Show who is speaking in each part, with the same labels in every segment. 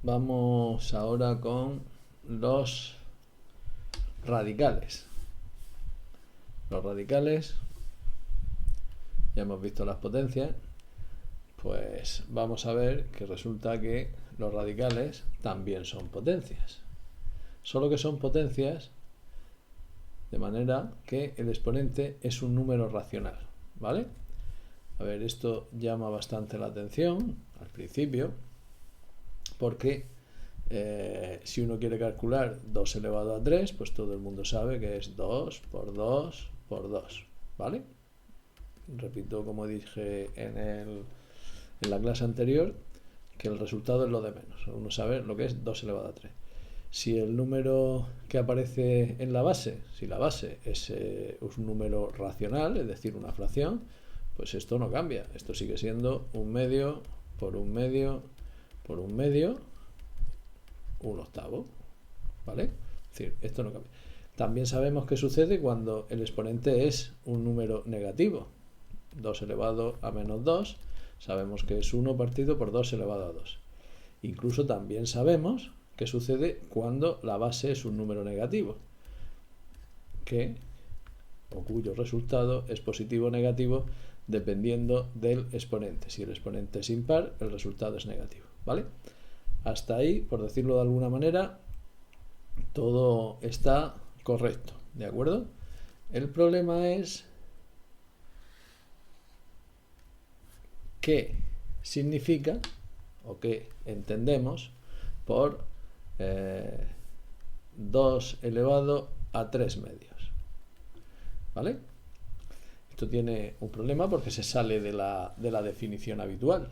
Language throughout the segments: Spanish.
Speaker 1: Vamos ahora con los radicales. Los radicales, ya hemos visto las potencias, pues vamos a ver que resulta que los radicales también son potencias. Solo que son potencias de manera que el exponente es un número racional, ¿vale? A ver, esto llama bastante la atención al principio, porque si uno quiere calcular 2 elevado a 3, pues todo el mundo sabe que es 2 por 2 por 2, ¿vale? Repito, como dije en la clase anterior, que el resultado es lo de menos. Uno sabe lo que es 2 elevado a 3. Si el número que aparece en la base, si la base es un número racional, es decir, una fracción, pues esto no cambia. Esto sigue siendo un medio por un medio por un medio, un octavo, ¿vale? Es decir, esto no cambia. También sabemos qué sucede cuando el exponente es un número negativo. 2 elevado a menos 2, sabemos que es 1 partido por 2 elevado a 2. Incluso también sabemos qué sucede cuando la base es un número negativo, o cuyo resultado es positivo o negativo dependiendo del exponente. Si el exponente es impar, el resultado es negativo, ¿vale? Hasta ahí, por decirlo de alguna manera, todo está correcto, ¿de acuerdo? El problema es qué significa o qué entendemos por 2 elevado a 3 medios, ¿vale? Esto tiene un problema porque se sale de la definición habitual.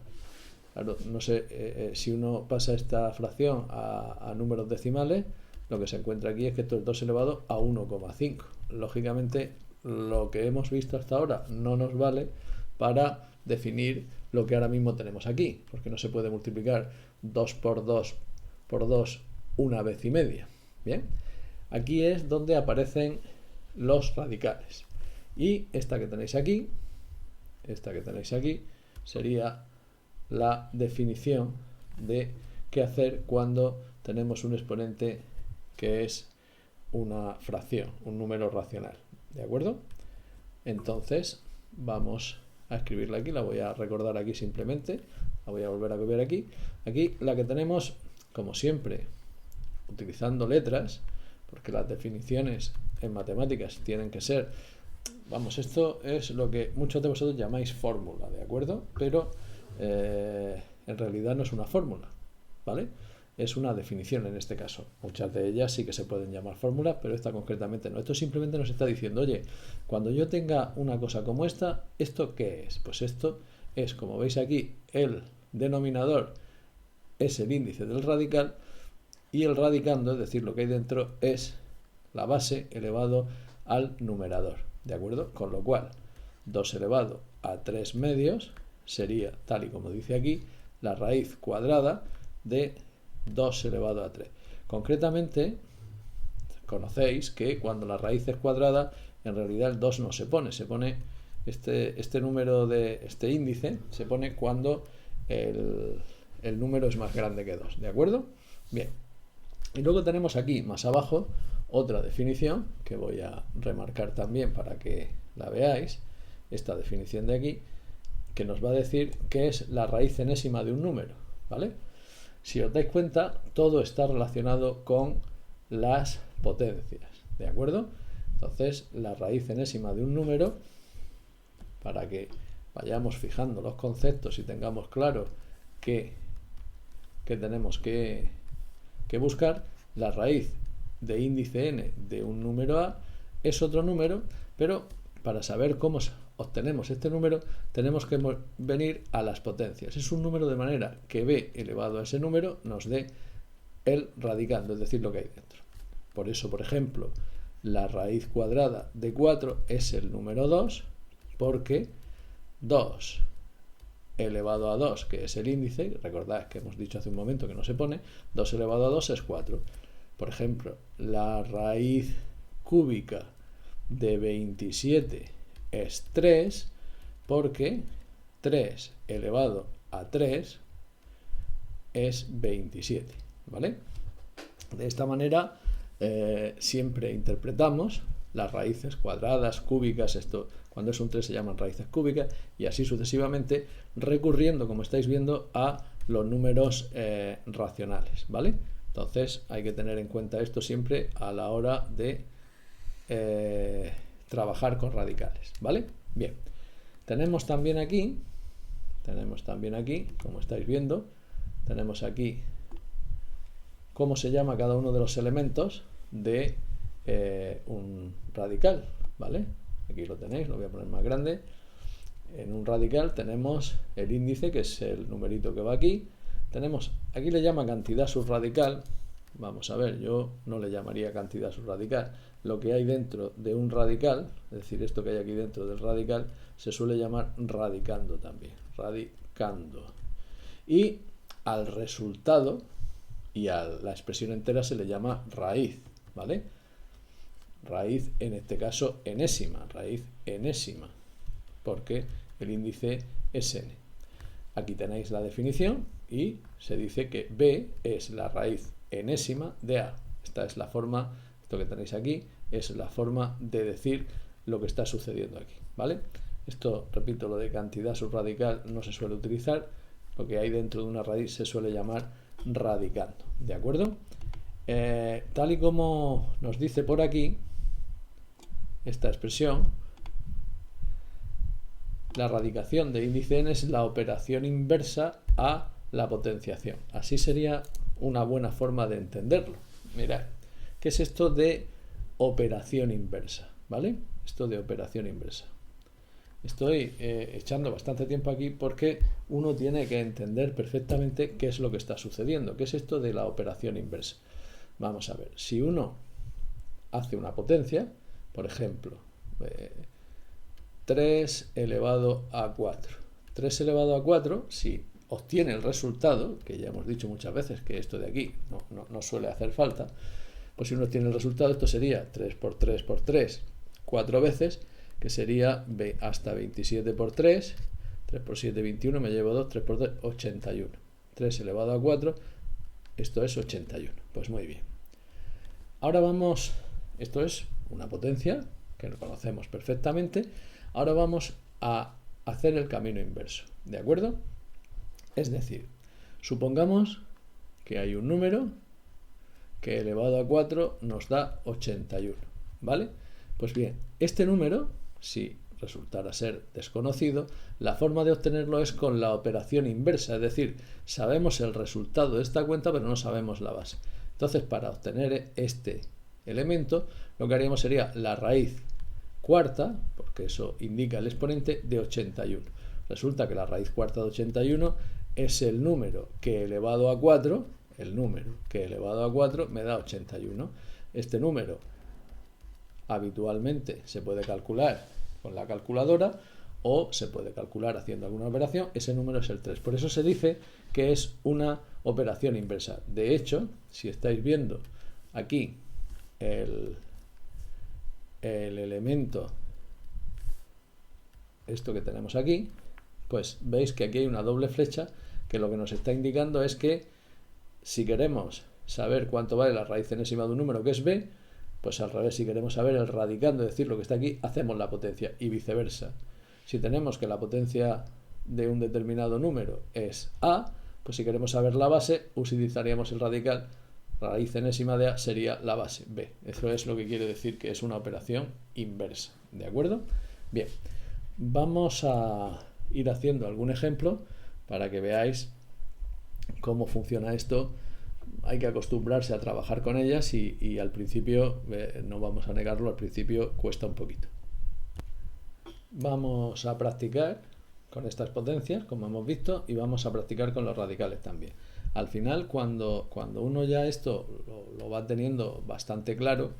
Speaker 1: Claro, no sé, si uno pasa esta fracción a números decimales, lo que se encuentra aquí es que esto es 2 elevado a 1,5. Lógicamente, lo que hemos visto hasta ahora no nos vale para definir lo que ahora mismo tenemos aquí, porque no se puede multiplicar 2 por 2 por 2 una vez y media. Bien, aquí es donde aparecen los radicales. Y esta que tenéis aquí sería la definición de qué hacer cuando tenemos un exponente que es una fracción, un número racional, ¿de acuerdo? Entonces vamos a escribirla aquí, la voy a recordar aquí simplemente, la voy a volver a copiar aquí. Aquí la que tenemos, como siempre, utilizando letras, porque las definiciones en matemáticas tienen que ser, vamos, esto es lo que muchos de vosotros llamáis fórmula, ¿de acuerdo? Pero en realidad no es una fórmula, ¿vale? Es una definición en este caso. Muchas de ellas sí que se pueden llamar fórmulas, pero esta concretamente no. Esto simplemente nos está diciendo, oye, cuando yo tenga una cosa como esta, ¿esto qué es? Pues esto es, como veis aquí, el denominador es el índice del radical y el radicando, es decir, lo que hay dentro, es la base elevado al numerador, ¿de acuerdo? Con lo cual, 2 elevado a 3 medios sería, tal y como dice aquí, la raíz cuadrada de 2 elevado a 3. Concretamente, conocéis que cuando la raíz es cuadrada, en realidad el 2 no se pone este número de este índice se pone cuando el número es más grande que 2, ¿de acuerdo? Bien. Y luego tenemos aquí, más abajo, otra definición que voy a remarcar también para que la veáis, esta definición de aquí, que nos va a decir qué es la raíz enésima de un número, ¿vale? Si os dais cuenta, todo está relacionado con las potencias, ¿de acuerdo? Entonces, la raíz enésima de un número, para que vayamos fijando los conceptos y tengamos claro que tenemos que buscar, la raíz de índice n de un número a es otro número, pero para saber cómo obtenemos este número tenemos que venir a las potencias. Es un número de manera que b elevado a ese número nos dé el radicando, es decir, lo que hay dentro. Por eso, por ejemplo, la raíz cuadrada de 4 es el número 2, porque 2 elevado a 2, que es el índice, recordad que hemos dicho hace un momento que no se pone, 2 elevado a 2 es 4. Por ejemplo, la raíz cúbica de 27 es 3, porque 3 elevado a 3 es 27. ¿vale? De esta manera siempre interpretamos las raíces cuadradas, cúbicas, esto cuando es un 3 se llaman raíces cúbicas, y así sucesivamente, recurriendo, como estáis viendo, a los números racionales, ¿vale? Entonces hay que tener en cuenta esto siempre a la hora de trabajar con radicales, ¿vale? Bien, tenemos también aquí, como estáis viendo, tenemos aquí cómo se llama cada uno de los elementos de un radical, ¿vale? Aquí lo tenéis, lo voy a poner más grande. En un radical tenemos el índice, que es el numerito que va aquí. Tenemos, aquí le llama cantidad subradical. Vamos a ver, yo no le llamaría cantidad subradical. Lo que hay dentro de un radical, es decir, esto que hay aquí dentro del radical, se suele llamar radicando también. Radicando. Y al resultado y a la expresión entera se le llama raíz, ¿vale? Raíz, en este caso, enésima, raíz enésima, porque el índice es n. Aquí tenéis la definición y se dice que b es la raíz enésima de a. Esta es la forma, esto que tenéis aquí, es la forma de decir lo que está sucediendo aquí, ¿vale? Esto, repito, lo de cantidad subradical no se suele utilizar, lo que hay dentro de una raíz se suele llamar radicando, ¿de acuerdo? Tal y como nos dice por aquí esta expresión, la radicación de índice n es la operación inversa a la potenciación. Así sería una buena forma de entenderlo. Mirad, ¿qué es esto de operación inversa? ¿Vale? Esto de operación inversa. Estoy echando bastante tiempo aquí porque uno tiene que entender perfectamente qué es lo que está sucediendo. ¿Qué es esto de la operación inversa? Vamos a ver, si uno hace una potencia, por ejemplo, 3 elevado a 4. 3 elevado a 4, si obtiene el resultado, que ya hemos dicho muchas veces que esto de aquí no suele hacer falta, pues si uno obtiene el resultado, esto sería 3 por 3 por 3, 4 veces, que sería hasta 27 por 3, 3 por 7, 21, me llevo 2, 3 por 3, 81. 3 elevado a 4, esto es 81. Pues muy bien. Ahora vamos, esto es una potencia que lo conocemos perfectamente. Ahora vamos a hacer el camino inverso, ¿de acuerdo? Es decir, supongamos que hay un número que elevado a 4 nos da 81, ¿vale? Pues bien, este número, si resultara ser desconocido, la forma de obtenerlo es con la operación inversa, es decir, sabemos el resultado de esta cuenta pero no sabemos la base. Entonces, para obtener este elemento, lo que haríamos sería la raíz cuarta, porque eso indica el exponente, de 81. Resulta que la raíz cuarta de 81 es el número que elevado a 4, me da 81. Este número habitualmente se puede calcular con la calculadora o se puede calcular haciendo alguna operación. Ese número es el 3. Por eso se dice que es una operación inversa. De hecho, si estáis viendo aquí el elemento, esto que tenemos aquí, pues veis que aquí hay una doble flecha que lo que nos está indicando es que si queremos saber cuánto vale la raíz enésima de un número que es b, pues al revés, si queremos saber el radicando, es decir, lo que está aquí, hacemos la potencia y viceversa. Si tenemos que la potencia de un determinado número es a, pues si queremos saber la base, utilizaríamos el radical, raíz enésima de a sería la base b. Eso es lo que quiere decir que es una operación inversa, ¿de acuerdo? Bien, vamos a ir haciendo algún ejemplo para que veáis cómo funciona esto. Hay que acostumbrarse a trabajar con ellas y al principio, no vamos a negarlo, al principio cuesta un poquito. Vamos a practicar con estas potencias, como hemos visto, y vamos a practicar con los radicales también. Al final, cuando uno ya esto lo va teniendo bastante claro,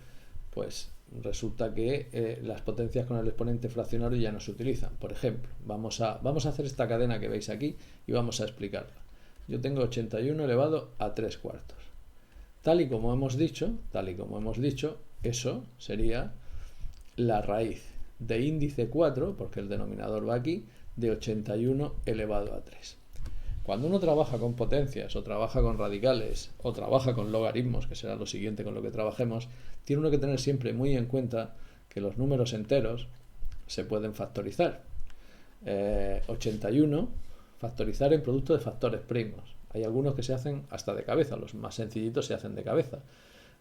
Speaker 1: pues resulta que las potencias con el exponente fraccionario ya no se utilizan. Por ejemplo, vamos a hacer esta cadena que veis aquí y vamos a explicarla. Yo tengo 81 elevado a 3 cuartos. Tal y como hemos dicho, eso sería la raíz de índice 4, porque el denominador va aquí, de 81 elevado a 3. Cuando uno trabaja con potencias o trabaja con radicales o trabaja con logaritmos, que será lo siguiente con lo que trabajemos, tiene uno que tener siempre muy en cuenta que los números enteros se pueden factorizar. 81, factorizar en producto de factores primos. Hay algunos que se hacen hasta de cabeza, los más sencillitos se hacen de cabeza.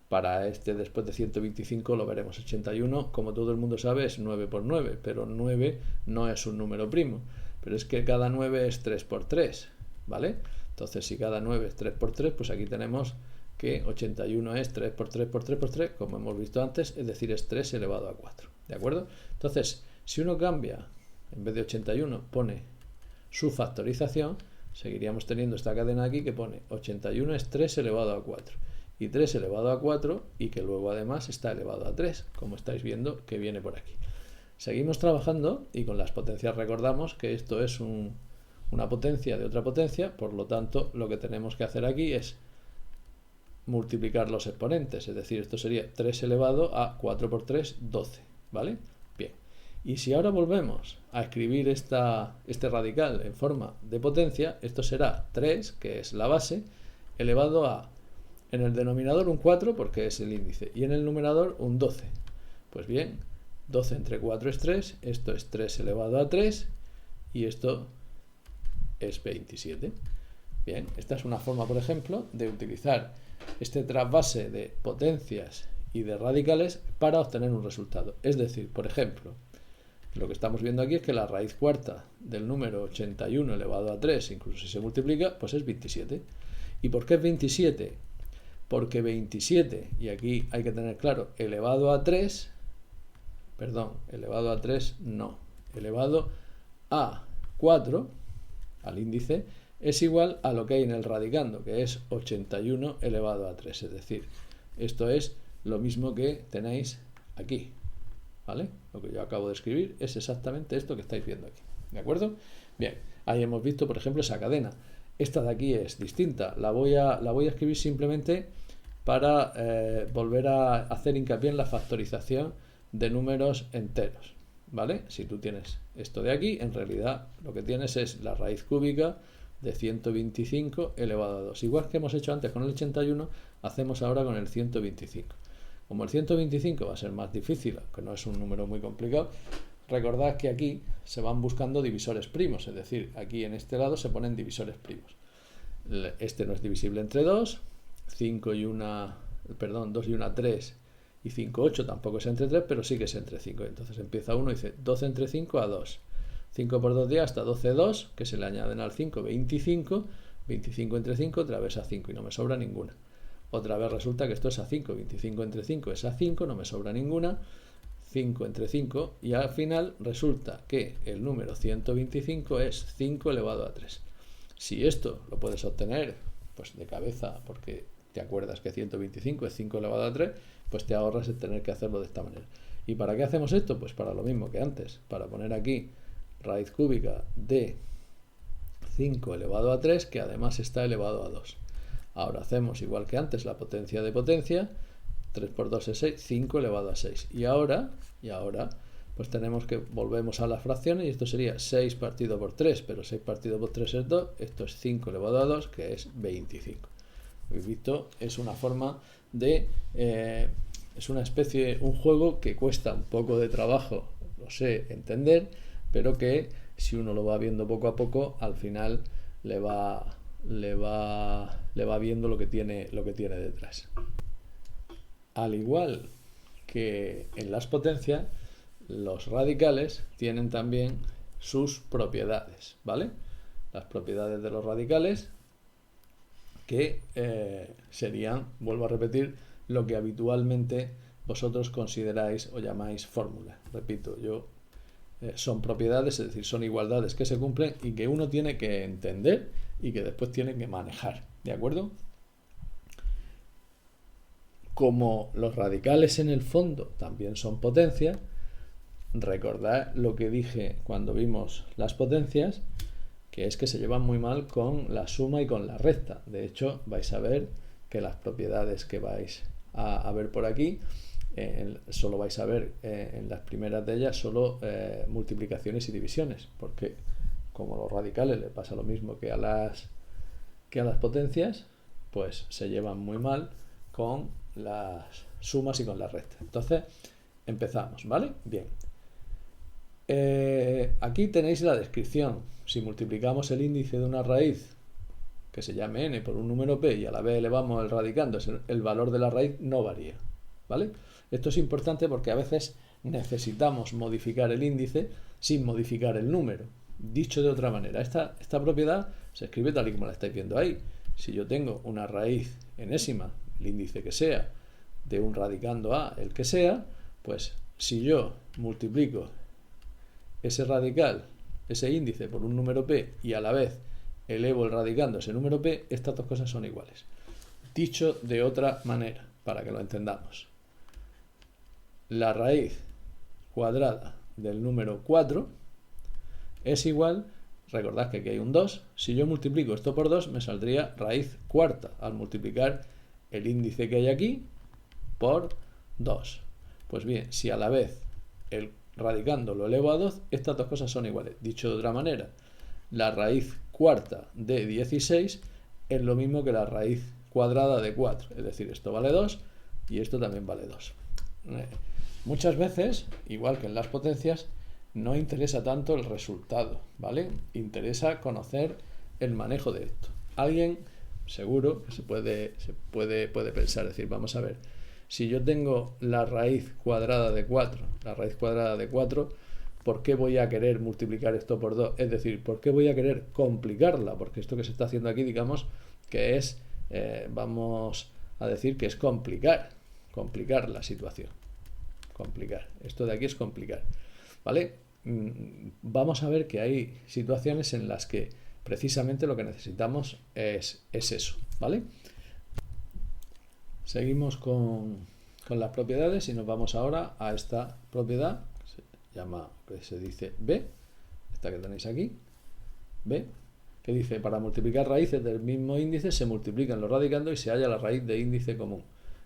Speaker 1: Para este, después de 125, lo veremos. 81, como todo el mundo sabe, es 9 por 9, pero 9 no es un número primo. Pero es que cada 9 es 3 por 3, ¿vale? Entonces, si cada 9 es 3 por 3, pues aquí tenemos que 81 es 3 por 3 por 3 por 3, como hemos visto antes, es decir, es 3 elevado a 4, ¿de acuerdo? Entonces, si uno cambia, en vez de 81, pone su factorización, seguiríamos teniendo esta cadena aquí que pone 81 es 3 elevado a 4 y 3 elevado a 4 y que luego además está elevado a 3, como estáis viendo que viene por aquí. Seguimos trabajando y con las potencias recordamos que esto es una potencia de otra potencia, por lo tanto lo que tenemos que hacer aquí es multiplicar los exponentes, es decir, esto sería 3 elevado a 4 por 3, 12, ¿vale? Bien, y si ahora volvemos a escribir este radical en forma de potencia, esto será 3, que es la base, elevado a, en el denominador un 4 porque es el índice, y en el numerador un 12. Pues bien, 12 entre 4 es 3, esto es 3 elevado a 3, y esto es 27. Bien, esta es una forma, por ejemplo, de utilizar este trasvase de potencias y de radicales para obtener un resultado. Es decir, por ejemplo, lo que estamos viendo aquí es que la raíz cuarta del número 81 elevado a 3, incluso si se multiplica, pues es 27. ¿Y por qué es 27? Porque 27, y aquí hay que tener claro, elevado a 3 no, elevado a 4, al índice, es igual a lo que hay en el radicando, que es 81 elevado a 3. Es decir, esto es lo mismo que tenéis aquí, ¿vale? Lo que yo acabo de escribir es exactamente esto que estáis viendo aquí, ¿de acuerdo? Bien, ahí hemos visto, por ejemplo, esa cadena. Esta de aquí es distinta, la voy a escribir simplemente para volver a hacer hincapié en la factorización de números enteros, ¿vale? Si tú tienes esto de aquí, en realidad lo que tienes es la raíz cúbica de 125 elevado a 2. Igual que hemos hecho antes con el 81, hacemos ahora con el 125. Como el 125 va a ser más difícil, que no es un número muy complicado, recordad que aquí se van buscando divisores primos, es decir, aquí en este lado se ponen divisores primos. Este no es divisible entre 2, 2 y 1 3 y 5, 8 tampoco es entre 3, pero sí que es entre 5. Entonces empieza uno y dice 12 entre 5 a 2. 5 por 2 días hasta 12, 2, que se le añaden al 5, 25. 25 entre 5 otra vez a 5 y no me sobra ninguna. Otra vez resulta que esto es a 5. 25 entre 5 es a 5, no me sobra ninguna. 5 entre 5 y al final resulta que el número 125 es 5 elevado a 3. Si esto lo puedes obtener pues de cabeza porque te acuerdas que 125 es 5 elevado a 3, pues te ahorras el tener que hacerlo de esta manera. ¿Y para qué hacemos esto? Pues para lo mismo que antes, para poner aquí raíz cúbica de 5 elevado a 3, que además está elevado a 2. Ahora hacemos igual que antes la potencia de potencia, 3 por 2 es 6, 5 elevado a 6. Y ahora, pues tenemos que volvemos a las fracciones y esto sería 6 partido por 3, pero 6 partido por 3 es 2, esto es 5 elevado a 2, que es 25. Habéis visto, es una forma de... es una especie, un juego que cuesta un poco de trabajo, lo sé, entender, pero que si uno lo va viendo poco a poco, al final le va viendo lo que tiene detrás. Al igual que en las potencias, los radicales tienen también sus propiedades, ¿vale? Las propiedades de los radicales que serían, vuelvo a repetir, lo que habitualmente vosotros consideráis o llamáis fórmula. Repito, son propiedades, es decir, son igualdades que se cumplen y que uno tiene que entender y que después tiene que manejar, ¿de acuerdo? Como los radicales en el fondo también son potencias, recordad lo que dije cuando vimos las potencias, que es que se llevan muy mal con la suma y con la resta. De hecho, vais a ver que las propiedades que vais a ver por aquí, solo vais a ver en las primeras de ellas solo multiplicaciones y divisiones, porque como los radicales le pasa lo mismo que a las que a las potencias pues se llevan muy mal con las sumas y con las restas. Entonces empezamos, ¿vale? Bien. Aquí tenéis la descripción. Si multiplicamos el índice de una raíz que se llame n por un número p y a la vez elevamos el radicando, el valor de la raíz no varía, ¿vale? Esto es importante porque a veces necesitamos modificar el índice sin modificar el número. Dicho de otra manera, esta propiedad se escribe tal y como la estáis viendo ahí. Si yo tengo una raíz enésima, el índice que sea, de un radicando a el que sea, pues si yo multiplico ese radical, ese índice por un número p y a la vez elevo el radicando ese número p, estas dos cosas son iguales. Dicho de otra manera, para que lo entendamos, la raíz cuadrada del número 4 es igual, recordad que aquí hay un 2, si yo multiplico esto por 2 me saldría raíz cuarta al multiplicar el índice que hay aquí por 2. Pues bien, si a la vez el radicando lo elevo a 2, estas dos cosas son iguales. Dicho de otra manera, la raíz cuarta de 16 es lo mismo que la raíz cuadrada de 4, es decir, esto vale 2 y esto también vale 2. Muchas veces, igual que en las potencias, no interesa tanto el resultado, ¿vale? Interesa conocer el manejo de esto. Alguien seguro que puede pensar, decir, vamos a ver, si yo tengo la raíz cuadrada de 4, ¿por qué voy a querer multiplicar esto por 2? Es decir, ¿por qué voy a querer complicarla? Porque esto que se está haciendo aquí, digamos, que es, vamos a decir que es complicar la situación. Complicar. Esto de aquí es complicar. ¿Vale? Vamos a ver que hay situaciones en las que precisamente lo que necesitamos es eso. ¿Vale? Seguimos con las propiedades y nos vamos ahora a esta propiedad que se dice B, esta que tenéis aquí, B, que dice, para multiplicar raíces del mismo índice se multiplican los radicandos y se halla la raíz de índice común.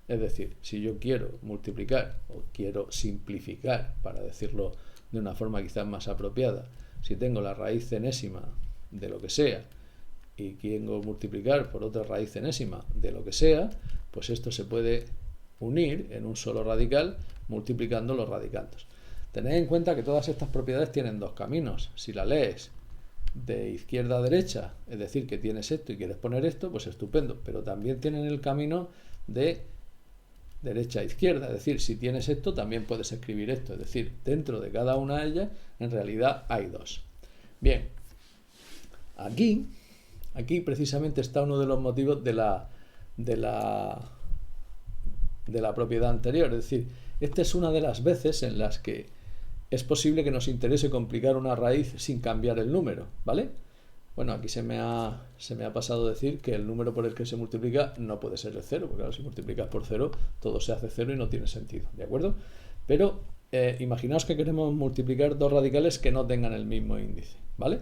Speaker 1: Es decir, si yo quiero multiplicar o quiero simplificar, para decirlo de una forma quizás más apropiada, si tengo la raíz enésima de lo que sea y quiero multiplicar por otra raíz enésima de lo que sea, pues esto se puede unir en un solo radical multiplicando los radicandos. Tened en cuenta que todas estas propiedades tienen dos caminos. Si la lees de izquierda a derecha, es decir, que tienes esto y quieres poner esto, pues estupendo, pero también tienen el camino de derecha a izquierda, es decir, si tienes esto también puedes escribir esto, es decir, dentro de cada una de ellas en realidad hay dos. Bien, aquí precisamente está uno de los motivos de la propiedad anterior, es decir, esta es una de las veces en las que es posible que nos interese complicar una raíz sin cambiar el número, ¿vale? Bueno, aquí se me ha pasado decir que el número por el que se multiplica no puede ser el 0, porque claro, si multiplicas por 0, todo se hace 0 y no tiene sentido, ¿de acuerdo? Pero imaginaos que queremos multiplicar dos radicales que no tengan el mismo índice, ¿vale?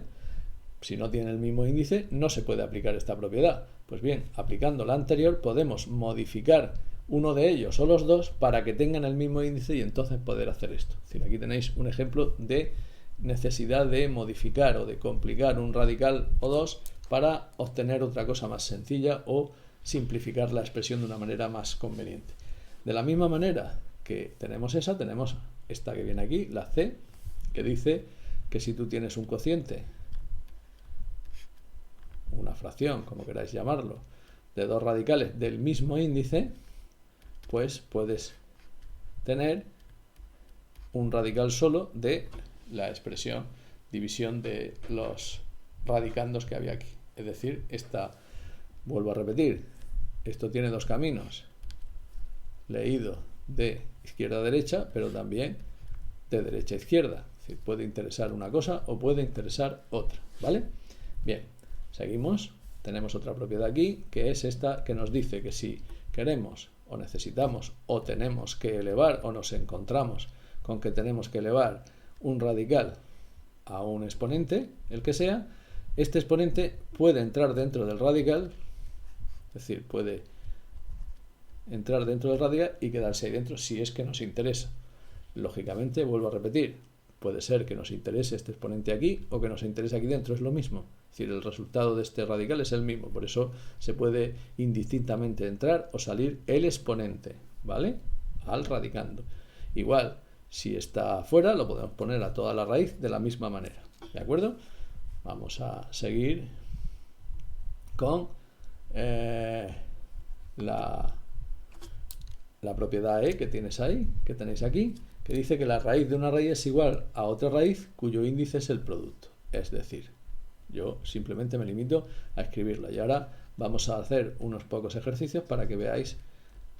Speaker 1: Si no tienen el mismo índice, no se puede aplicar esta propiedad. Pues bien, aplicando la anterior, podemos modificar uno de ellos o los dos para que tengan el mismo índice y entonces poder hacer esto. Es decir, aquí tenéis un ejemplo de necesidad de modificar o de complicar un radical o dos para obtener otra cosa más sencilla o simplificar la expresión de una manera más conveniente. De la misma manera que tenemos tenemos esta que viene aquí, la C, que dice que si tú tienes un cociente, una fracción, como queráis llamarlo, de dos radicales del mismo índice, pues puedes tener un radical solo de la expresión división de los radicandos que había aquí. Es decir, vuelvo a repetir, esto tiene dos caminos, leído de izquierda a derecha, pero también de derecha a izquierda. Es decir, puede interesar una cosa o puede interesar otra, ¿vale? Bien, seguimos. Tenemos otra propiedad aquí, que es esta que nos dice que si queremos o necesitamos o tenemos que elevar o nos encontramos con que tenemos que elevar un radical a un exponente, el que sea, este exponente puede entrar dentro del radical, es decir, puede entrar dentro del radical y quedarse ahí dentro si es que nos interesa. Lógicamente, vuelvo a repetir, puede ser que nos interese este exponente aquí o que nos interese aquí dentro, es lo mismo. Es decir, el resultado de este radical es el mismo, por eso se puede indistintamente entrar o salir el exponente, ¿vale? Al radicando. Igual, si está fuera, lo podemos poner a toda la raíz de la misma manera, ¿de acuerdo? Vamos a seguir con la propiedad E que tienes ahí, que tenéis aquí, que dice que la raíz de una raíz es igual a otra raíz cuyo índice es el producto. Es decir, yo simplemente me limito a escribirla. Y ahora vamos a hacer unos pocos ejercicios para que veáis.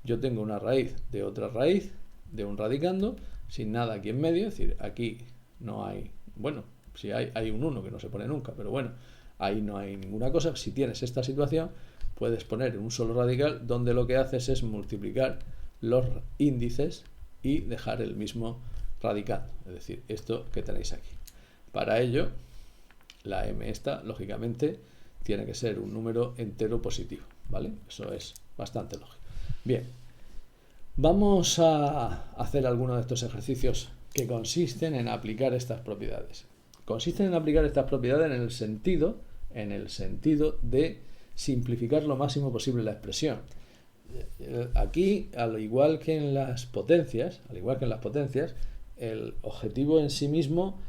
Speaker 1: Yo tengo una raíz de otra raíz, de un radicando, sin nada aquí en medio, es decir, aquí no hay, bueno, si hay un 1 que no se pone nunca, pero bueno, ahí no hay ninguna cosa. Si tienes esta situación, puedes poner un solo radical donde lo que haces es multiplicar los índices y dejar el mismo radicando, es decir, esto que tenéis aquí. Para ello, la m esta, lógicamente, tiene que ser un número entero positivo, ¿vale? Eso es bastante lógico. Bien, vamos a hacer algunos de estos ejercicios que consisten en aplicar estas propiedades. Consisten en aplicar estas propiedades en el sentido de simplificar lo máximo posible la expresión. Aquí, al igual que en las potencias, el objetivo en sí mismo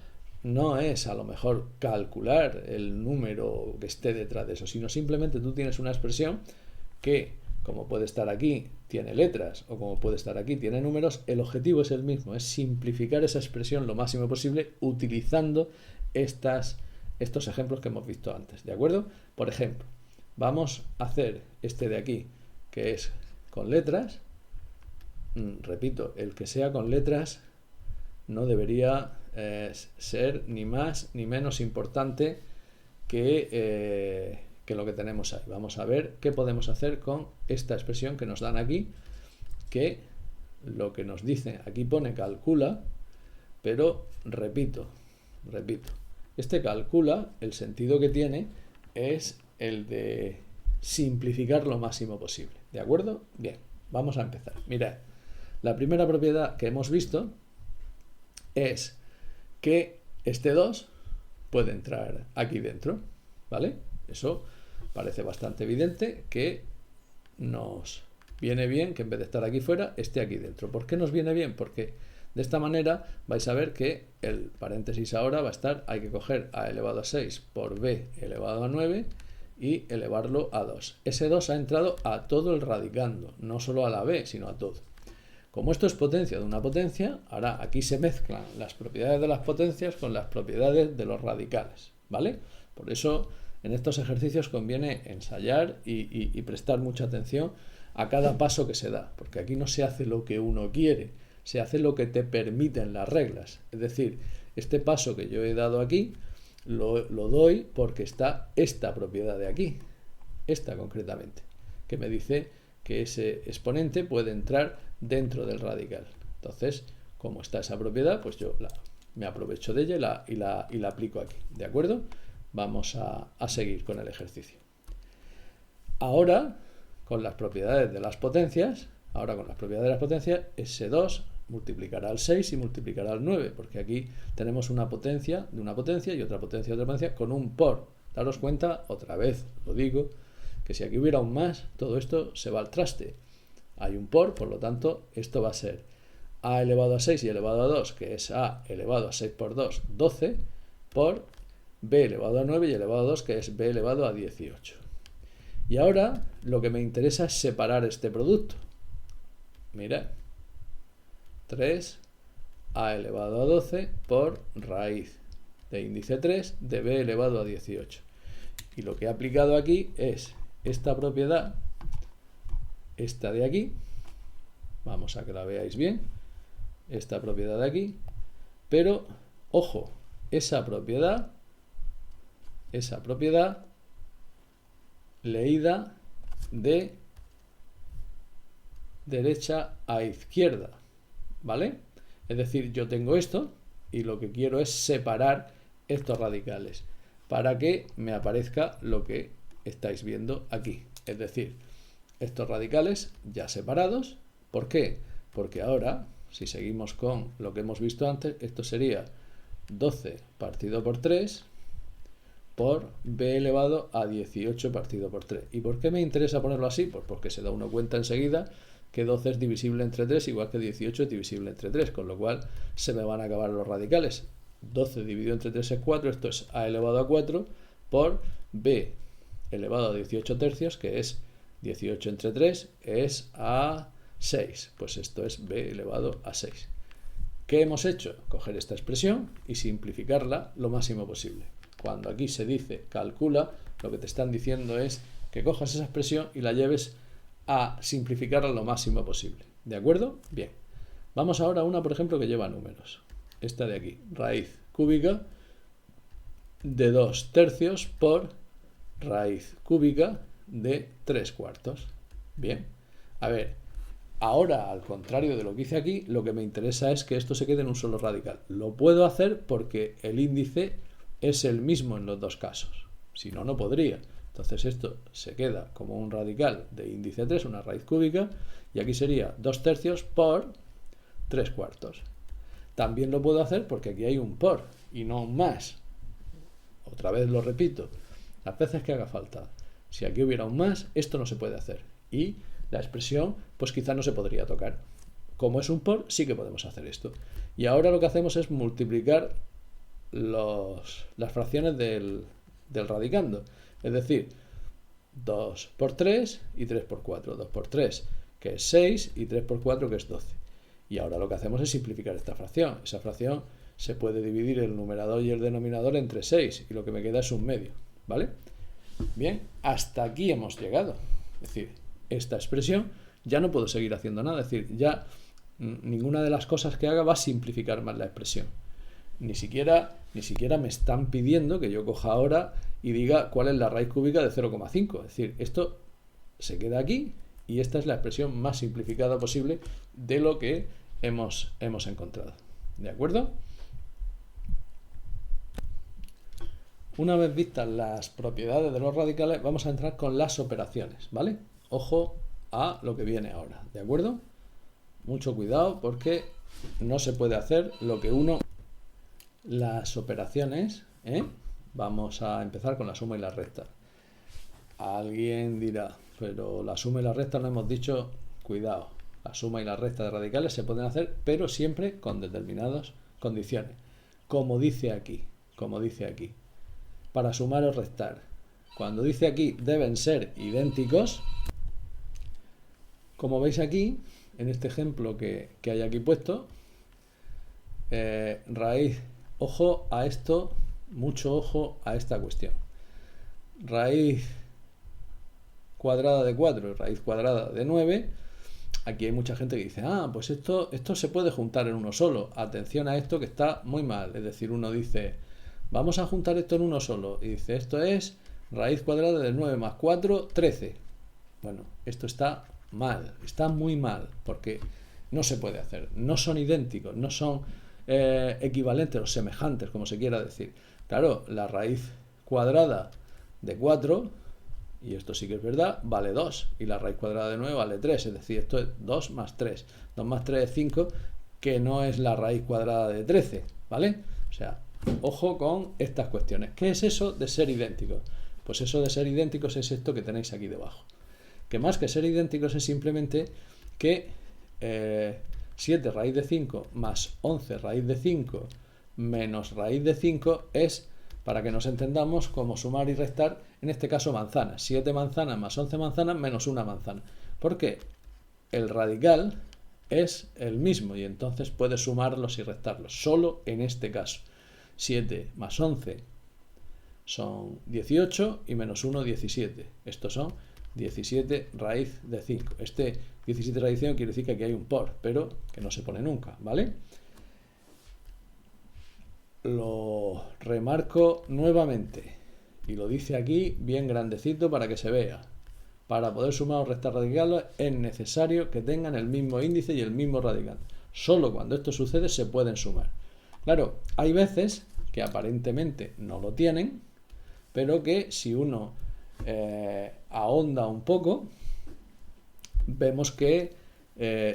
Speaker 1: no es a lo mejor calcular el número que esté detrás de eso, sino simplemente tú tienes una expresión que, como puede estar aquí, tiene letras, o como puede estar aquí, tiene números. El objetivo es el mismo, es simplificar esa expresión lo máximo posible utilizando estos ejemplos que hemos visto antes, ¿de acuerdo? Por ejemplo, vamos a hacer este de aquí, que es con letras. Repito, el que sea con letras no debería ser ni más ni menos importante que lo que tenemos ahí. Vamos a ver qué podemos hacer con esta expresión que nos dan aquí, que lo que nos dice, aquí pone calcula, pero repito, este calcula, el sentido que tiene es el de simplificar lo máximo posible, ¿de acuerdo? Bien, vamos a empezar. Mirad, la primera propiedad que hemos visto es que este 2 puede entrar aquí dentro, ¿vale? Eso parece bastante evidente, que nos viene bien que en vez de estar aquí fuera, esté aquí dentro. ¿Por qué nos viene bien? Porque de esta manera vais a ver que el paréntesis ahora va a estar, hay que coger a elevado a 6 por b elevado a 9 y elevarlo a 2. Ese 2 ha entrado a todo el radicando, no solo a la b, sino a todo. Como esto es potencia de una potencia, ahora aquí se mezclan las propiedades de las potencias con las propiedades de los radicales, ¿vale? Por eso en estos ejercicios conviene ensayar y prestar mucha atención a cada paso que se da, porque aquí no se hace lo que uno quiere, se hace lo que te permiten las reglas. Es decir, este paso que yo he dado aquí lo doy porque está esta propiedad de aquí, esta concretamente, que me dice que ese exponente puede entrar dentro del radical. Entonces, como está esa propiedad, pues yo me aprovecho de ella y la aplico aquí, ¿de acuerdo? Vamos a seguir con el ejercicio. Ahora, con las propiedades de las potencias, ese 2 multiplicará al 6 y multiplicará al 9, porque aquí tenemos una potencia de una potencia y otra potencia de otra potencia con un por. Daros cuenta, otra vez lo digo, que si aquí hubiera un más, todo esto se va al traste. Hay un por lo tanto, esto va a ser a elevado a 6 y elevado a 2, que es a elevado a 6 por 2, 12, por b elevado a 9 y elevado a 2, que es b elevado a 18. Y ahora lo que me interesa es separar este producto. Mirad, 3a elevado a 12 por raíz de índice 3 de b elevado a 18. Y lo que he aplicado aquí es esta propiedad, esta de aquí, vamos a que la veáis bien, esta propiedad de aquí, pero, ojo, esa propiedad leída de derecha a izquierda, ¿vale? Es decir, yo tengo esto y lo que quiero es separar estos radicales para que me aparezca lo que estáis viendo aquí. Es decir, estos radicales ya separados. ¿Por qué? Porque ahora, si seguimos con lo que hemos visto antes, esto sería 12 partido por 3 por b elevado a 18 partido por 3. ¿Y por qué me interesa ponerlo así? Pues porque se da uno cuenta enseguida que 12 es divisible entre 3, igual que 18 es divisible entre 3, con lo cual se me van a acabar los radicales. 12 dividido entre 3 es 4, esto es a elevado a 4 por b elevado a 18 tercios, que es 18 entre 3, es a 6. Pues esto es b elevado a 6. ¿Qué hemos hecho? Coger esta expresión y simplificarla lo máximo posible. Cuando aquí se dice calcula, lo que te están diciendo es que cojas esa expresión y la lleves a simplificarla lo máximo posible. ¿De acuerdo? Bien. Vamos ahora a una, por ejemplo, que lleva números. Esta de aquí, raíz cúbica de 2 tercios por raíz cúbica de 3 cuartos. Bien. A ver, ahora, al contrario de lo que hice aquí, lo que me interesa es que esto se quede en un solo radical. Lo puedo hacer porque el índice es el mismo en los dos casos. Si no, no podría. Entonces esto se queda como un radical de índice 3, una raíz cúbica, y aquí sería 2 tercios por 3 cuartos. También lo puedo hacer porque aquí hay un por y no un más. Otra vez lo repito, las veces que haga falta. Si aquí hubiera un más, esto no se puede hacer. Y la expresión, pues quizá no se podría tocar. Como es un por, sí que podemos hacer esto. Y ahora lo que hacemos es multiplicar las fracciones del radicando. Es decir, 2 por 3 y 3 por 4. 2 por 3, que es 6, y 3 por 4, que es 12. Y ahora lo que hacemos es simplificar esta fracción. Esa fracción se puede dividir el numerador y el denominador entre 6, y lo que me queda es un medio. ¿Vale? Bien, hasta aquí hemos llegado. Es decir, esta expresión ya no puedo seguir haciendo nada. Es decir, ya ninguna de las cosas que haga va a simplificar más la expresión. Ni siquiera me están pidiendo que yo coja ahora y diga cuál es la raíz cúbica de 0,5. Es decir, esto se queda aquí y esta es la expresión más simplificada posible de lo que hemos encontrado. ¿De acuerdo? Una vez vistas las propiedades de los radicales, vamos a entrar con las operaciones, ¿vale? Ojo a lo que viene ahora, ¿de acuerdo? Mucho cuidado porque no se puede hacer lo que uno... Las operaciones, vamos a empezar con la suma y la resta. Alguien dirá, pero la suma y la resta no hemos dicho, cuidado, la suma y la resta de radicales se pueden hacer, pero siempre con determinadas condiciones. Como dice aquí. Para sumar o restar. Cuando dice aquí deben ser idénticos, como veis aquí, en este ejemplo que hay aquí puesto, raíz, ojo a esto, mucho ojo a esta cuestión. Raíz cuadrada de 4 y raíz cuadrada de 9, aquí hay mucha gente que dice, pues esto se puede juntar en uno solo. Atención a esto que está muy mal. Es decir, uno dice, vamos a juntar esto en uno solo. Y dice, esto es raíz cuadrada de 9 más 4, 13. Bueno, esto está mal, está muy mal, porque no se puede hacer. No son idénticos, no son equivalentes o semejantes, como se quiera decir. Claro, la raíz cuadrada de 4, y esto sí que es verdad, vale 2, y la raíz cuadrada de 9 vale 3, es decir, esto es 2 más 3. 2 más 3 es 5, que no es la raíz cuadrada de 13, ¿vale? O sea, ojo con estas cuestiones. ¿Qué es eso de ser idénticos? Pues eso de ser idénticos es esto que tenéis aquí debajo. Que más que ser idénticos es simplemente que 7 raíz de 5 más 11 raíz de 5 menos raíz de 5 es, para que nos entendamos, como sumar y restar, en este caso manzanas. 7 manzanas más 11 manzanas menos una manzana. Porque el radical es el mismo y entonces puedes sumarlos y restarlos. Solo en este caso. 7 más 11 son 18 y menos 1, 17. Estos son 17 raíz de 5. Este 17 raíz de 5 quiere decir que aquí hay un por, pero que no se pone nunca, ¿vale? Lo remarco nuevamente y lo dice aquí bien grandecito para que se vea. Para poder sumar o restar radicales es necesario que tengan el mismo índice y el mismo radical. Solo cuando esto sucede se pueden sumar. Claro, hay veces que aparentemente no lo tienen, pero que si uno ahonda un poco, vemos que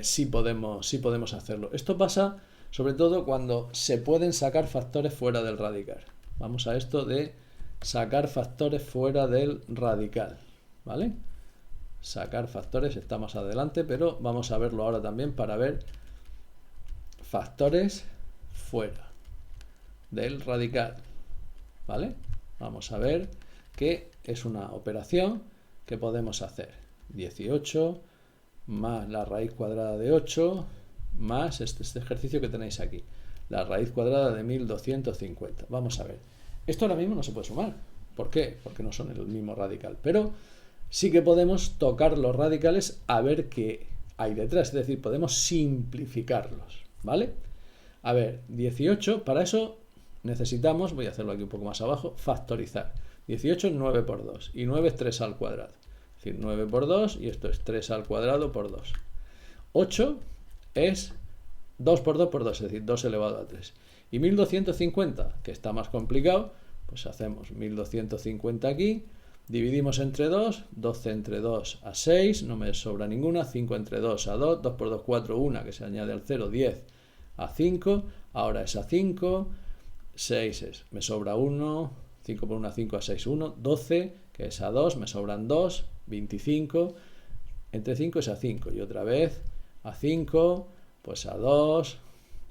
Speaker 1: sí podemos hacerlo. Esto pasa sobre todo cuando se pueden sacar factores fuera del radical. Vamos a esto de sacar factores fuera del radical, ¿vale? Sacar factores está más adelante, pero vamos a verlo ahora también para ver factores fuera del radical, ¿vale? Vamos a ver que es una operación que podemos hacer. 18 más la raíz cuadrada de 8 más este ejercicio que tenéis aquí, la raíz cuadrada de 1250. Vamos a ver. Esto ahora mismo no se puede sumar. ¿Por qué? Porque no son el mismo radical. Pero sí que podemos tocar los radicales a ver qué hay detrás. Es decir, podemos simplificarlos, ¿vale? A ver, 18, para eso necesitamos, voy a hacerlo aquí un poco más abajo, factorizar. 18 es 9 por 2 y 9 es 3 al cuadrado. Es decir, 9 por 2 y esto es 3 al cuadrado por 2. 8 es 2 por 2 por 2, es decir, 2 elevado a 3. Y 1250, que está más complicado, pues hacemos 1250 aquí, dividimos entre 2, 12 entre 2 a 6, no me sobra ninguna, 5 entre 2 a 2, 2 por 2, 4, 1, que se añade al 0, 10 a 5, ahora es a 5, 6 es, me sobra 1, 5 por 1, 5 a 6, 1, 12, que es a 2, me sobran 2, 25, entre 5 es a 5, y otra vez a 5, pues a 2,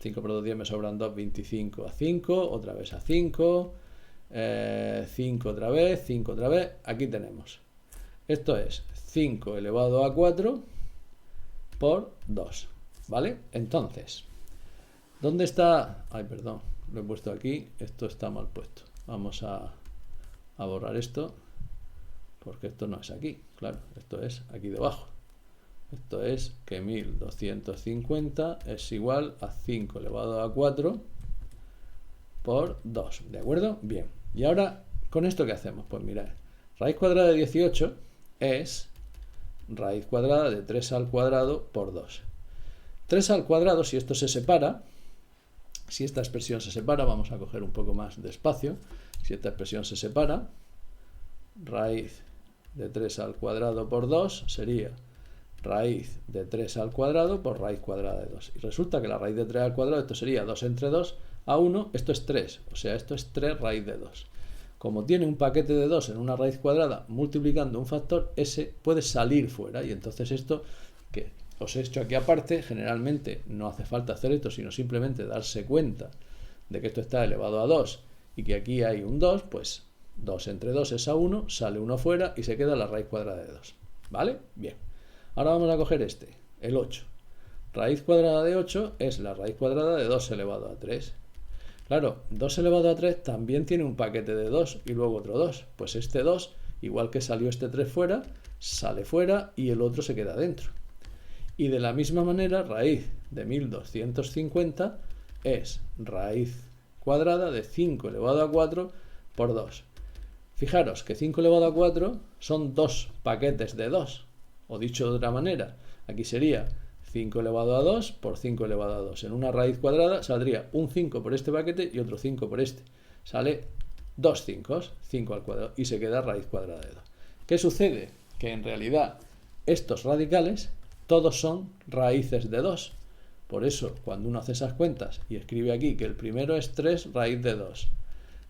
Speaker 1: 5 por 2, 10, me sobran 2, 25 a 5, otra vez a 5, 5 otra vez, 5 otra vez, aquí tenemos. Esto es 5 elevado a 4 por 2, ¿vale? Entonces, ¿dónde está? Ay, perdón, lo he puesto aquí, esto está mal puesto. Vamos a borrar esto, porque esto no es aquí, claro, esto es aquí debajo. Esto es que 1250 es igual a 5 elevado a 4 por 2, ¿de acuerdo? Bien, y ahora, ¿con esto qué hacemos? Pues mirad, raíz cuadrada de 18 es raíz cuadrada de 3 al cuadrado por 2. 3 al cuadrado, si esto se separa, si esta expresión se separa, vamos a coger un poco más de espacio, si esta expresión se separa, raíz de 3 al cuadrado por 2 sería raíz de 3 al cuadrado por raíz cuadrada de 2. Y resulta que la raíz de 3 al cuadrado, esto sería 2 entre 2 a 1, esto es 3, o sea, esto es 3 raíz de 2. Como tiene un paquete de 2 en una raíz cuadrada multiplicando un factor, ese puede salir fuera, y entonces esto que os he hecho aquí aparte, generalmente no hace falta hacer esto, sino simplemente darse cuenta de que esto está elevado a 2 y que aquí hay un 2, pues 2 entre 2 es a 1, sale 1 fuera y se queda la raíz cuadrada de 2. ¿Vale? Bien. Ahora vamos a coger este, el 8. Raíz cuadrada de 8 es la raíz cuadrada de 2 elevado a 3. Claro, 2 elevado a 3 también tiene un paquete de 2 y luego otro 2. Pues este 2, igual que salió este 3 fuera, sale fuera y el otro se queda dentro. Y de la misma manera, raíz de 1250 es raíz cuadrada de 5 elevado a 4 por 2. Fijaros que 5 elevado a 4 son dos paquetes de 2. O dicho de otra manera, aquí sería 5 elevado a 2 por 5 elevado a 2. En una raíz cuadrada saldría un 5 por este paquete y otro 5 por este. Sale dos 5, 5 al cuadrado, y se queda raíz cuadrada de 2. ¿Qué sucede? Que en realidad estos radicales todos son raíces de 2. Por eso, cuando uno hace esas cuentas y escribe aquí que el primero es 3 raíz de 2,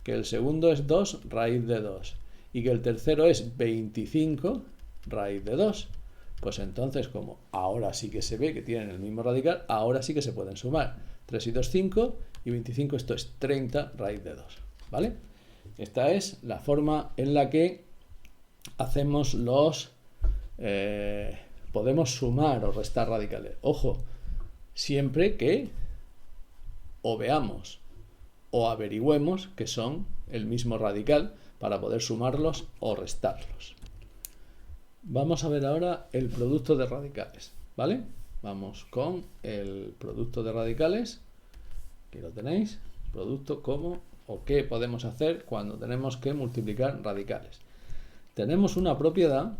Speaker 1: que el segundo es 2 raíz de 2 y que el tercero es 25 raíz de 2, pues entonces, como ahora sí que se ve que tienen el mismo radical, ahora sí que se pueden sumar. 3 y 2, 5, y 25, esto es 30 raíz de 2, ¿vale? Esta es la forma en la que hacemos podemos sumar o restar radicales. Ojo, siempre que o veamos o averigüemos que son el mismo radical para poder sumarlos o restarlos. Vamos a ver ahora el producto de radicales, ¿vale? Vamos con el producto de radicales. Aquí lo tenéis. Producto como o qué podemos hacer cuando tenemos que multiplicar radicales. Tenemos una propiedad,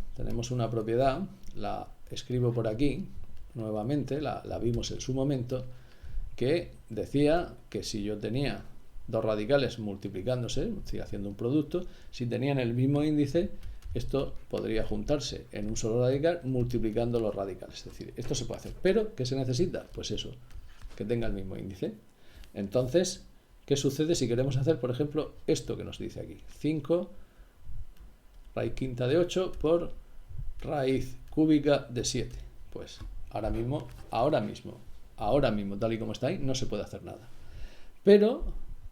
Speaker 1: la escribo por aquí, nuevamente, la vimos en su momento, que decía que si yo tenía dos radicales multiplicándose, estoy haciendo un producto, si tenían el mismo índice, esto podría juntarse en un solo radical multiplicando los radicales. Es decir, esto se puede hacer. ¿Pero qué se necesita? Pues eso, que tenga el mismo índice. Entonces, ¿Qué sucede si queremos hacer, por ejemplo, esto que nos dice aquí? 5 raíz quinta de 8 por raíz cúbica de 7. Pues ahora mismo, tal y como está ahí, no se puede hacer nada. Pero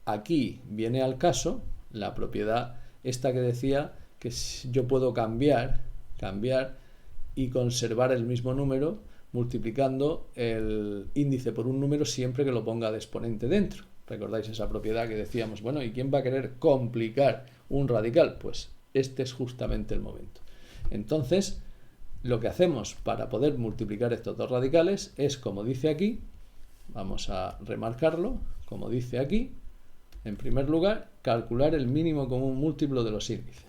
Speaker 1: aquí viene al caso la propiedad esta que decía que yo puedo cambiar y conservar el mismo número multiplicando el índice por un número siempre que lo ponga de exponente dentro. ¿Recordáis esa propiedad que decíamos? Bueno, ¿y quién va a querer complicar un radical? Pues este es justamente el momento. Entonces, lo que hacemos para poder multiplicar estos dos radicales es, como dice aquí, vamos a remarcarlo, como dice aquí, en primer lugar, calcular el mínimo común múltiplo de los índices,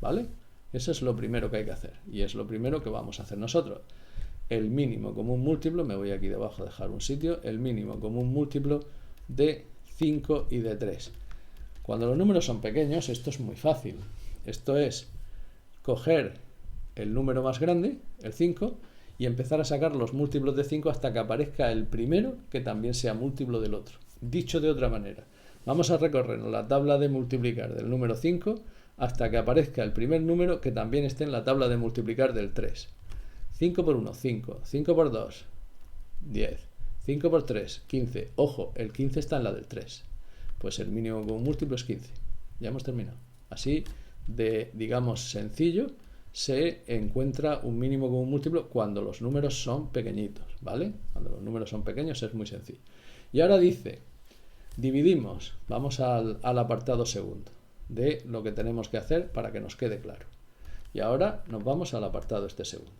Speaker 1: ¿vale? Eso es lo primero que hay que hacer y es lo primero que vamos a hacer nosotros. El mínimo común múltiplo, me voy aquí debajo a dejar un sitio, el mínimo común múltiplo de 5 y de 3. Cuando los números son pequeños, esto es muy fácil. Esto es coger el número más grande, el 5, y empezar a sacar los múltiplos de 5 hasta que aparezca el primero que también sea múltiplo del otro. Dicho de otra manera, vamos a recorrer la tabla de multiplicar del número 5 hasta que aparezca el primer número que también esté en la tabla de multiplicar del 3. 5 por 1, 5. 5 por 2, 10. 5 por 3, 15. Ojo, el 15 está en la del 3. Pues el mínimo común múltiplo es 15. Ya hemos terminado. Así de, digamos, sencillo, se encuentra un mínimo común múltiplo cuando los números son pequeñitos, ¿vale? Cuando los números son pequeños es muy sencillo. Y ahora dice, dividimos, vamos al apartado segundo de lo que tenemos que hacer para que nos quede claro. Y ahora nos vamos al apartado este segundo.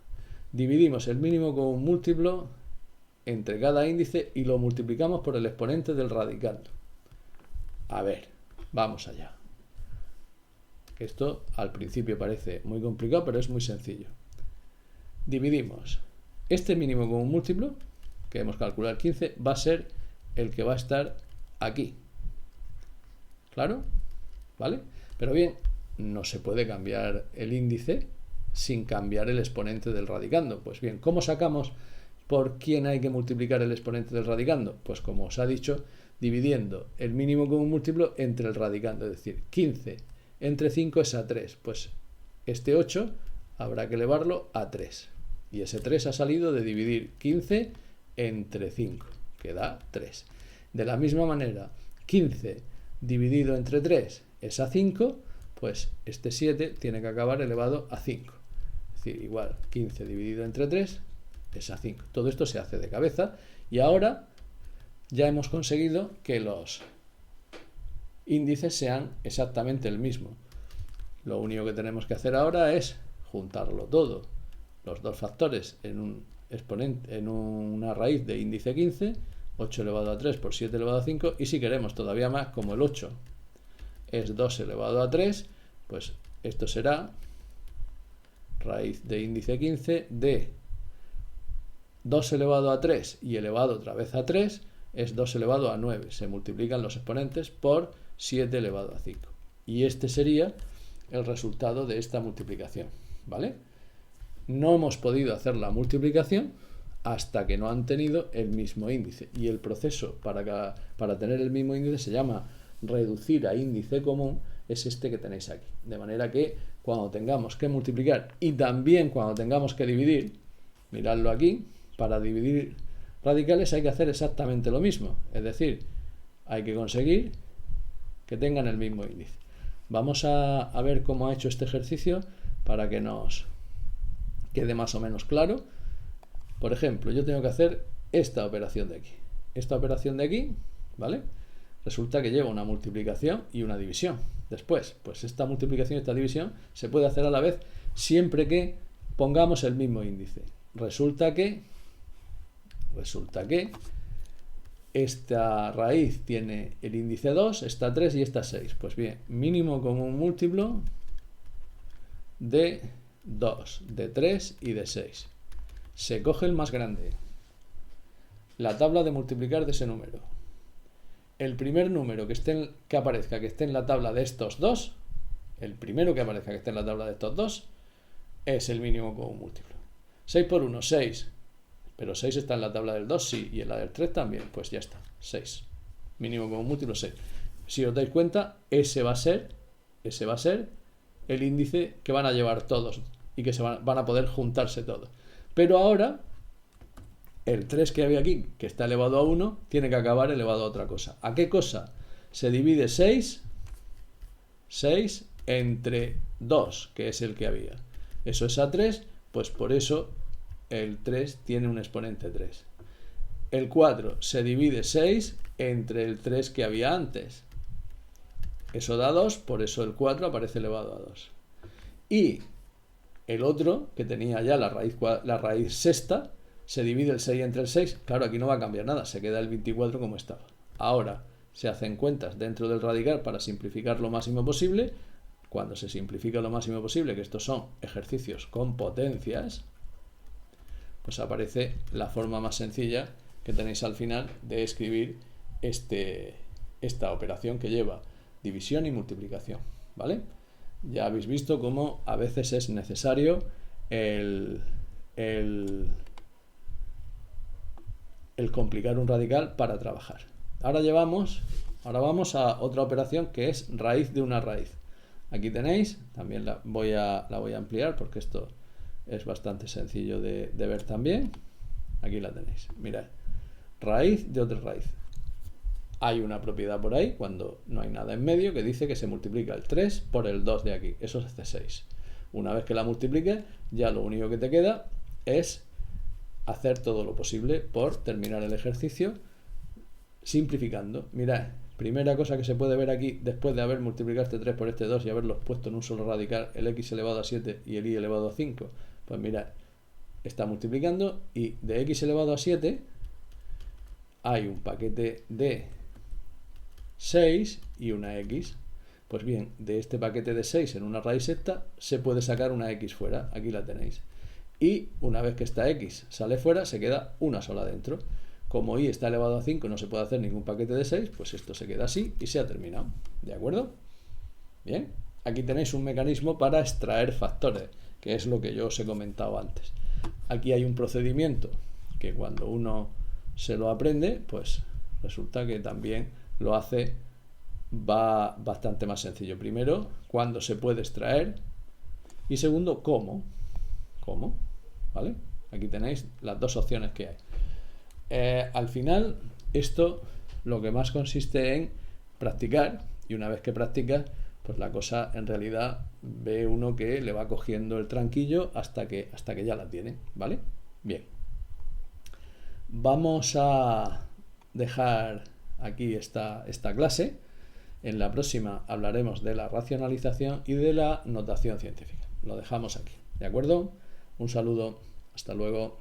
Speaker 1: Dividimos el mínimo común múltiplo entre cada índice y lo multiplicamos por el exponente del radicando. A ver, vamos allá. Esto al principio parece muy complicado, pero es muy sencillo. Dividimos. Este mínimo común múltiplo, que hemos calculado el 15, va a ser el que va a estar aquí. ¿Claro? ¿Vale? Pero bien, no se puede cambiar el índice sin cambiar el exponente del radicando. Pues bien, ¿cómo sacamos por quién hay que multiplicar el exponente del radicando? Pues como os ha dicho, dividiendo el mínimo común múltiplo entre el radicando. Es decir, 15 entre 5 es a 3. Pues este 8 habrá que elevarlo a 3. Y ese 3 ha salido de dividir 15 entre 5, que da 3. De la misma manera, 15 dividido entre 3 es a 5, pues este 7 tiene que acabar elevado a 5. Es decir, igual 15 dividido entre 3 es a 5. Todo esto se hace de cabeza y ahora ya hemos conseguido que los índices sean exactamente el mismo. Lo único que tenemos que hacer ahora es juntarlo todo, los dos factores en un exponente, en una raíz de índice 15, 8 elevado a 3 por 7 elevado a 5, y si queremos todavía más, como el 8 es 2 elevado a 3, pues esto será raíz de índice 15 de 2 elevado a 3 y elevado otra vez a 3 es 2 elevado a 9. Se multiplican los exponentes por 7 elevado a 5. Y este sería el resultado de esta multiplicación, ¿vale? No hemos podido hacer la multiplicación hasta que no han tenido el mismo índice. Y el proceso para tener el mismo índice se llama reducir a índice común, es este que tenéis aquí. De manera que cuando tengamos que multiplicar y también cuando tengamos que dividir, miradlo aquí, para dividir radicales hay que hacer exactamente lo mismo. Es decir, hay que conseguir que tengan el mismo índice. Vamos a ver cómo ha hecho este ejercicio para que nos quede más o menos claro. Por ejemplo, yo tengo que hacer esta operación de aquí. Esta operación de aquí, ¿vale? Resulta que lleva una multiplicación y una división. Después, pues esta multiplicación y esta división se puede hacer a la vez siempre que pongamos el mismo índice. Resulta que esta raíz tiene el índice 2, esta 3 y esta 6. Pues bien, mínimo común múltiplo de 2, de 3 y de 6. Se coge el más grande, la tabla de multiplicar de ese número. El primer número que aparezca que esté en la tabla de estos dos, el primero que aparezca que esté en la tabla de estos dos, es el mínimo común múltiplo. 6 por 1, 6. Pero 6 está en la tabla del 2, sí, y en la del 3 también. Pues ya está, 6. Mínimo común múltiplo 6. si os dais cuenta, ese va a ser el índice que van a llevar todos y que van a poder juntarse todos. Pero ahora, el 3 que había aquí, que está elevado a 1, tiene que acabar elevado a otra cosa. ¿A qué cosa? Se divide 6 entre 2, que es el que había. Eso es a 3, pues por eso el 3 tiene un exponente 3. El 4 se divide 6 entre el 3 que había antes. Eso da 2, por eso el 4 aparece elevado a 2. Y el otro, que tenía ya la raíz sexta, se divide el 6 entre el 6. Claro, aquí no va a cambiar nada, se queda el 24 como estaba. Ahora se hacen cuentas dentro del radical para simplificar lo máximo posible. Cuando se simplifica lo máximo posible, que estos son ejercicios con potencias, pues aparece la forma más sencilla que tenéis al final de escribir esta operación que lleva división y multiplicación, ¿vale? Ya habéis visto cómo a veces es necesario el complicar un radical para trabajar. Ahora vamos a otra operación que es raíz de una raíz. Aquí tenéis, también la voy a ampliar porque esto es bastante sencillo de ver también. Aquí la tenéis, mirad, raíz de otra raíz. Hay una propiedad por ahí, cuando no hay nada en medio, que dice que se multiplica el 3 por el 2 de aquí. Eso hace 6. Una vez que la multipliques, ya lo único que te queda es hacer todo lo posible por terminar el ejercicio simplificando. Mirad, primera cosa que se puede ver aquí, después de haber multiplicado este 3 por este 2 y haberlos puesto en un solo radical, el x elevado a 7 y el y elevado a 5, pues mirad, está multiplicando y de x elevado a 7 hay un paquete de 6 y una x. Pues bien, de este paquete de 6 en una raíz sexta se puede sacar una x fuera, aquí la tenéis. Y una vez que esta x sale fuera, se queda una sola dentro. Como y está elevado a 5, no se puede hacer ningún paquete de 6, pues esto se queda así y se ha terminado. ¿De acuerdo? Bien, aquí tenéis un mecanismo para extraer factores, que es lo que yo os he comentado antes. Aquí hay un procedimiento que cuando uno se lo aprende, pues resulta que también lo hace, va bastante más sencillo. Primero, cuándo se puede extraer y segundo, cómo. ¿Vale? Aquí tenéis las dos opciones que hay. Al final, esto lo que más consiste en practicar, y una vez que practicas, pues la cosa en realidad ve uno que le va cogiendo el tranquillo hasta que ya la tiene, ¿vale? Bien. Vamos a dejar aquí esta clase. En la próxima hablaremos de la racionalización y de la notación científica. Lo dejamos aquí, ¿de acuerdo? Un saludo, hasta luego.